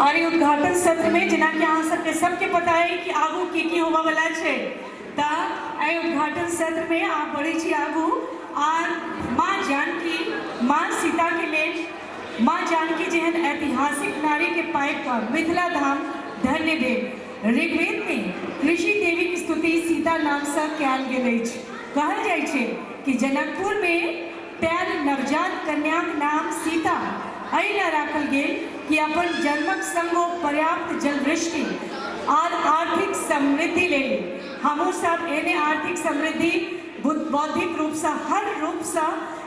और उद्घाटन सत्र में जना कि अहाँ सबके सबके पता है कि आगू की होवा वाला है। तो उद्घाटन सत्र में आप बढ़े छी आगू और माँ जानकी माँ सीता के लेल माँ जानकी जेहन ऐतिहासिक नारी के पाए पर मिथिला धाम धन्य भेल। ऋग्वेद में कृषि देवी की स्तुति सीता नाम से कयल गेल अछि। कहल जाइ छै कि जनकपुर में पैर नवजात कन्याक नाम सीता एहि ल राखल गेल कि अपन जन्मक संगो पर्याप्त जलवृष्टि और आर्थिक समृद्धि ले हमू सब एने आर्थिक समृद्धि बौद्धिक रूप से हर रूप से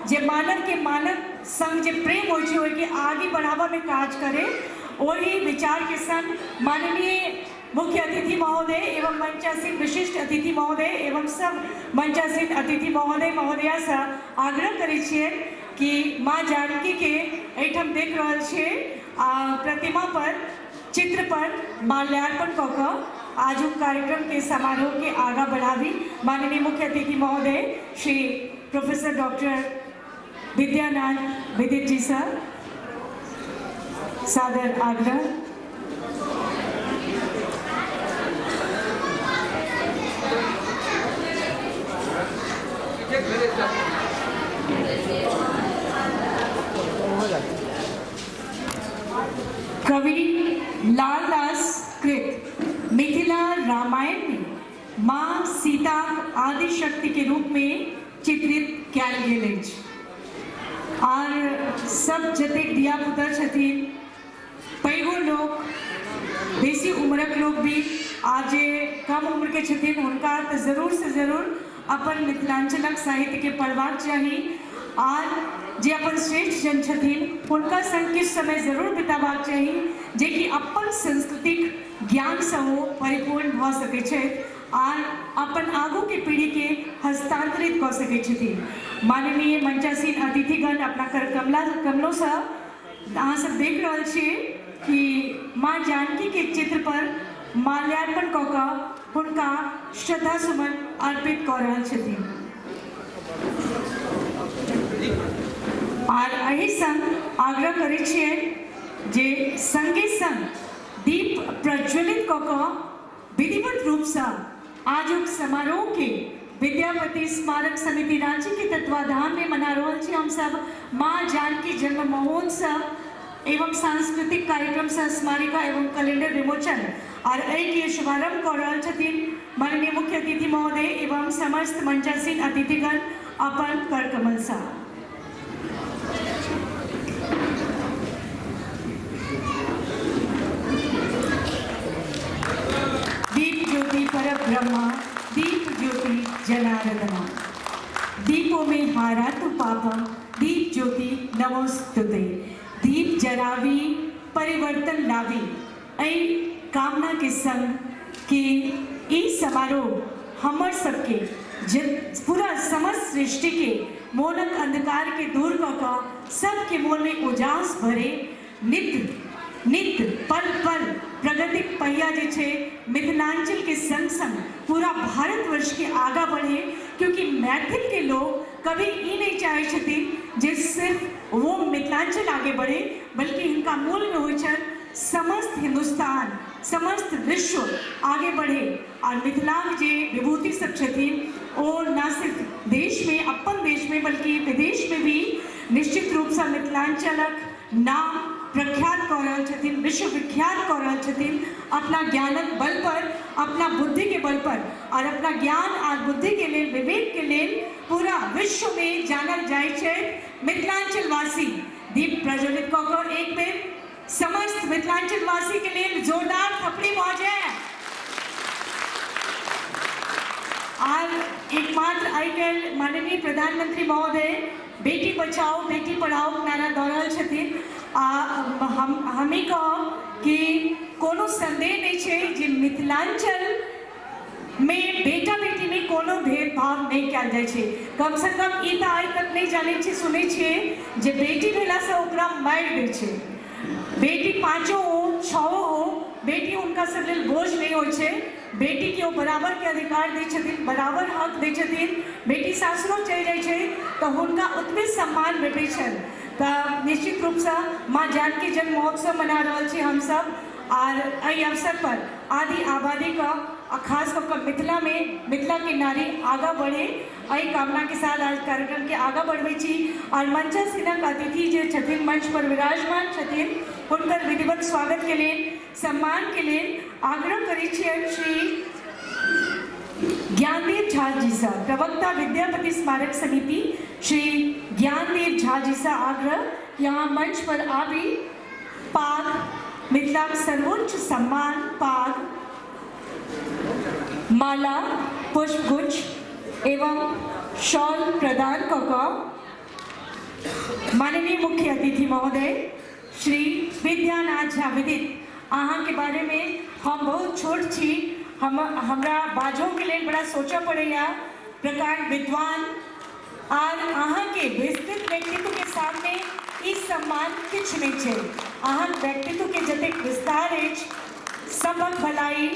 जे मानव के मानव संग जे प्रेम हो के आगे बढ़ावा में काज करे वही विचार के संग माननीय मुख्य अतिथि महोदय एवं मंचासीन विशिष्ट अतिथि महोदय एवं सब मंचासीन अतिथि महोदय महोदया से आग्रह करे छिए कि माँ जानकी के एठम देख रहल छिए प्रतिमा पर चित्र पर माल्यार्पण कऽ कऽ आजुक कार्यक्रम के समारोह के आगा बढ़ावी। माननीय मुख्य अतिथि महोदय श्री प्रोफेसर डॉक्टर विद्यानाथ विदित जी सर सादर आग्रह। कवि लालदास कृत मिथिला रामायण में माँ सीता आदि शक्ति के रूप में चित्रित कयल गेल अछि और सब जतेक धिया पुता छथिन पैघो लोग बेसी उम्रक लोग भी आज कम उम्र के छथिन हुनका तो जरूर से जरूर अपन मिथिलांचलक साहित्य के पढ़बाक चाही और जे अपन श्रेष्ठ जन छथिन हुनका संग किछु समय जरूर बिताबाक चाही जे कि अपन सांस्कृतिक ज्ञान से वो परिपूर्ण भ सकै छै और अपन आगू के पीढ़ी के हस्तांतरित कर सकै छथिन। माननीय मंचासीन अतिथिगण अपना कर कमलों से अहाँ सब देख रहल छियै कि माँ जानकी के चित्र पर माल्यार्पण कऽ कऽ हुनका श्रद्धा सुमन अर्पित कऽ रहल छथिन और एहि संग आग्रह करै छियै जे संगे संग दीप प्रज्वलित कऽ कऽ विधिवत रूप से आजुक समारोह के विद्यापति स्मारक समिति रांची के तत्वाधान में मना रहल छी हम सब माँ जानकी जन्म महोत्सव एवं सांस्कृतिक कार्यक्रम से स्मारिका एवं कैलेंडर विमोचन और के शुभारंभ कर रहल छथिन माननीय मुख्य अतिथि महोदय एवं समस्त मंचासीन अतिथिगण अपन कर कमल सा। दीप ज्योति परब्रह्मा दीप ज्योति जनार्दना दीपों में हारा तू पापा दीप ज्योति नमोस्तुते दीप जरावी परिवर्तन लावी ऐ कामना के संग कि ई समारोह हमर सबके पूरा समस्त सृष्टि के मोनक अंधकार के दूर कऽ कऽ सबके मोन में उजास भरे नित्य पल पल प्रगतिक पहिया जे छे मिथिलांचल के संग संग पूरा भारतवर्ष के आगा बढ़े क्योंकि मैथिल के लोग कभी ई नहीं चाहे छथिन जे सिर्फ वो मिथिलांचल आगे बढ़े बल्कि इनका मूल में हो समस्त हिंदुस्तान समस्त विश्व आगे बढ़े और मिथिलाक जे विभूति सब छथिन वो न सिर्फ देश में अपन देश में बल्कि विदेश में भी निश्चित रूप से मिथिलांचलक नाम प्रख्यात कर रहल छथिन विश्व विख्यात कर रहल छथिन अपना ज्ञानक बल पर अपना बुद्धि के बल पर और अपना ज्ञान और बुद्धि के लिए विवेक के लिए पूरा विश्व में जानल जाय छै मिथिलांचल वासी। दीप प्रज्वलित कऽ कऽ एक बेर समस्त मिथिलांचल वासी के लिए जोरदार थपड़ी भऽ जाय और एकमात्र आइ काल्हि माननीय प्रधानमंत्री महोदय बेटी बचाओ बेटी पढ़ाओ नारा दऽ रहल छथिन हमें कहब कि कोनो संदेह नहीं छै जे मिथिलांचल में बेटा बेटी में कोनो भेदभाव नहीं कयल जाइ छै। कम से कम ई तऽ आइ तक नहीं जानै छियै सुनै छियै जे बेटी भेला से ओकरा मारि दै छै बेटी पाँचों हो छओ हो बेटी उनका सब लेल बोझ नहीं हो छै बेटी के बराबर के अधिकार दै छथिन बराबर हक दै छथिन बेटी सासुरो चलि जाइ छै तऽ हुनका ओतबे सम्मान भेटै छनि तो निश्चित रूप से माँ जानकी जन्म महोत्सव मना रहा छे हम सब और एहि अवसर पर आदि आबादी का खास कर मिथिला में मिथिला के नारी आगा बढ़े एहि कामना के साथ आज कार्यक्रम के आगा बढ़वे छी और मंचासीनक अतिथि जे छथिन मंच पर विराजमान छथिन हुनकर विधिवत स्वागत के लिए सम्मान के लिए आग्रह करै छियनि श्री ज्ञानदेव झा जी से प्रवक्ता विद्यापति स्मारक समिति श्री ज्ञानदेव झा जी से आग्रह यहाँ मंच पर आवी पाग मिथिला सर्वोच्च सम्मान पाग माला पुष्पगुच्छ एवं शॉल प्रदान कऽ माननीय मुख्य अतिथि महोदय श्री विद्यानाथ झा विदित अहाँ के बारे में हम बहुत छोट छी हमरा बाजो के लिए बड़ा सोचा पड़ेगा प्रकार विद्वान और अहाँ के विस्तृत व्यक्तित्व के सामने इस सम्मान किछ नहीं है। अहाँ व्यक्तित्व के जतेक विस्तार अछि सबक भलाई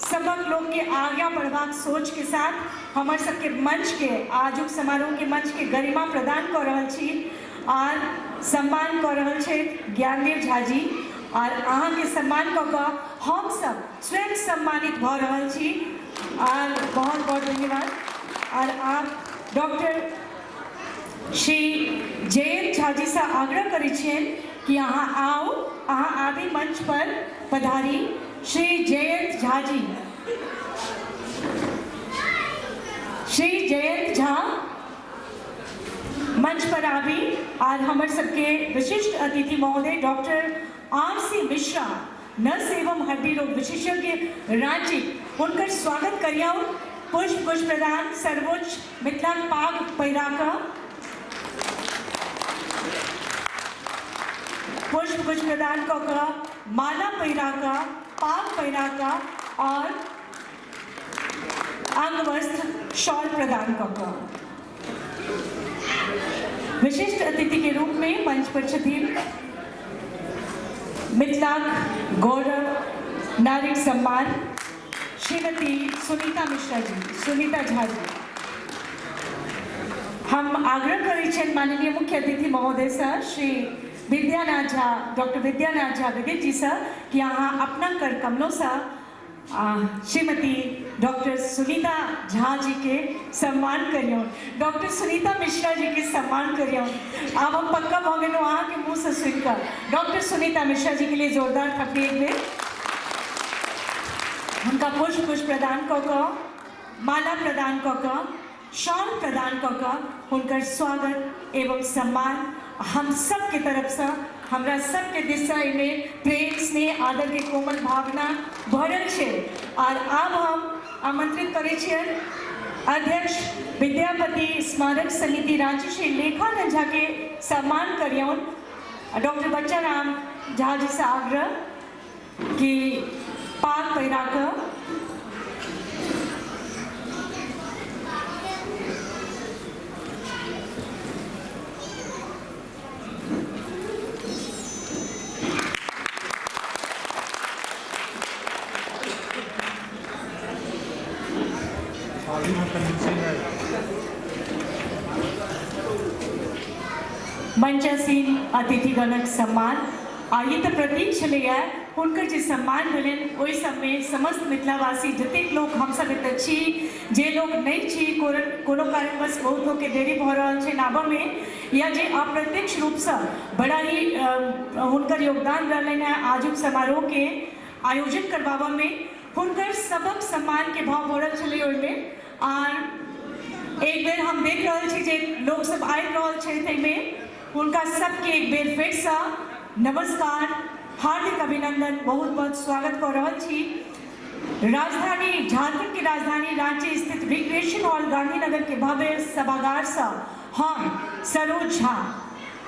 सबक लोग के आगे बढ़वाक सोच के साथ हमर सबके मंच के आजुक समारोह के मंच के गरिमा प्रदान कर रहल छी और सम्मान कर रहल छे ज्ञानदेव झा जी और अहाँ के सम्मान कऽ हम सब स्वयं सम्मानित भ रहल छी और बहुत बहुत धन्यवाद। और आप डॉक्टर श्री जयंत झा जी से आग्रह करै छियनि कि अहाँ आओ अहाँ आदि मंच पर पधारी। श्री जयंत झा जी श्री जयंत झा मंच पर आवी और हमारे सबके विशिष्ट अतिथि महोदय डॉक्टर आर.सी. मिश्रा नर्स एवं हड्डी रोग विशेषज्ञ रांची उनकर स्वागत करिया पुष्प प्रदान सर्वोच्च मिथिला पाग पैराका पुष्प प्रदान कऽ माला पैराका पाग पैराका और अंग वस्त्र शॉल प्रदान कऽ विशिष्ट अतिथि के रूप में मंच पर छथिन मिथिला गौरव नारी सम्मान श्रीमती सुनीता मिश्रा जी सुनीता झा जी। हम आग्रह करै छियनि माननीय मुख्य अतिथि महोदय से श्री विद्यानाथ झा डॉक्टर विद्यानाथ झा विदित जी से कि अहाँ अपना कर कमलों से श्रीमती डॉक्टर सुनीता झा जी के सम्मान करियो डॉक्टर सुनीता मिश्रा जी के सम्मान करियो। अब हम पक्का भ गेलहुँ अहाँ के मुँह से सुनकर डॉक्टर सुनीता मिश्रा जी के लिए जोरदार थाली एक बेर उनका पुष्प प्रदान कऽ माला प्रदान कऽ शॉल प्रदान कऽ उनकर स्वागत एवं सम्मान हम सब के तरफ से हमरा सब के दिशा में प्रेम स्नेह आदर के कोमल भावना भरल छे। और अब हम आमंत्रित करे छियनि अध्यक्ष विद्यापति स्मारक समिति रांची श्री लेखानंद झा के सम्मान करियौन। डॉक्टर बच्चा राम झा जी से आग्रह कि पाग पैराक मंचासीन अतिथिगणक सम्मान आइए तो प्रतीक छलैया हुनकर जे सम्मान भेलनि ओहि सबमे समस्त मिथिलावासी जतेक लोक हमसब एतऽ छी जे लोक नहीं छी कोनो कारणवश बहुत लोग के देरी भऽ रहल छै आबऽमे या जे अप्रत्यक्ष रूप से बड़ा ही हुनकर योगदान रहलनि हैं आजुक समारोह के आयोजन करबाबऽ में हुनकर सबक सम्मान के भाव बढ़ल छलै ओहिमे। और एक बेर हम देख रहल छी जे लोग सब आबि रहल छै ताहिमे उनका सबके एक बेर फिर से नमस्कार हार्दिक अभिनंदन बहुत बहुत स्वागत कर रहा छी। राजधानी झारखंड की राजधानी रांची स्थित रिक्रिएशन हॉल गांधीनगर के भव्य सभागार से हम सरोज झा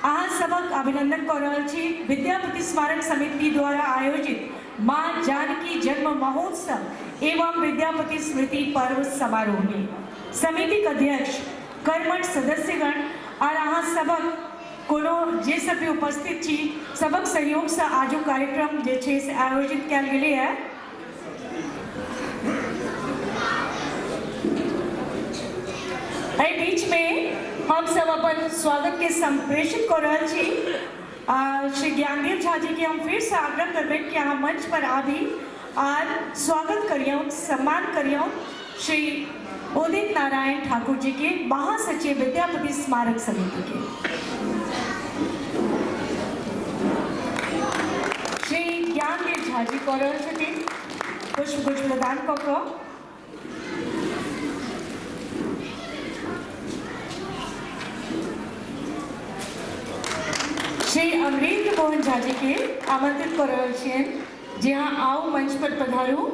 अहाँ सबक अभिनंदन कर रहा छी विद्यापति स्मारक समिति द्वारा आयोजित माँ जानकी जन्म महोत्सव एवं विद्यापति स्मृति पर्व समारोह में समिति अध्यक्ष कर्मठ सदस्यगण और अहाँ सबक कोनो जे सब भी उपस्थित छी सबक सहयोग से आजो कार्यक्रम जे छे से आयोजित कयल गेलै है। एहि बीच में हम सब अपन स्वागत के संप्रेषित कर रहल छी। श्री ज्ञानदेव झा जी के हम फिर से आग्रह करबे कि अहाँ मंच पर आबी और स्वागत करियौ, सम्मान करियौ श्री उदित नारायण ठाकुर जी के, महासचिव विद्यापति स्मारक समिति के। श्री ज्ञानदेव झा जी कर रहल छथिन पुष्पगुच्छ प्रदान क क। श्री अमरेंद्र मोहन झा जी के आमंत्रित कर रहल छियन, जहाँ आओ मंच पर पधारू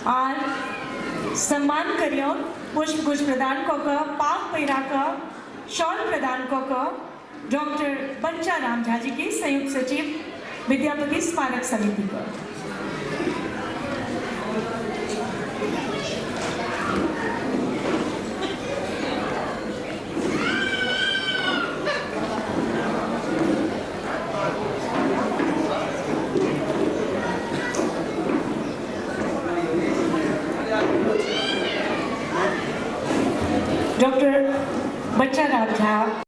और सम्मान करियौ, पुष्पगुच्छ प्रदान क क, पाग पहिरा क, शॉल प्रदान क क डॉक्टर बच्चा राम झा जी के, संयुक्त सचिव विद्यापति स्मारक समिति का। डॉक्टर बच्चा राम झा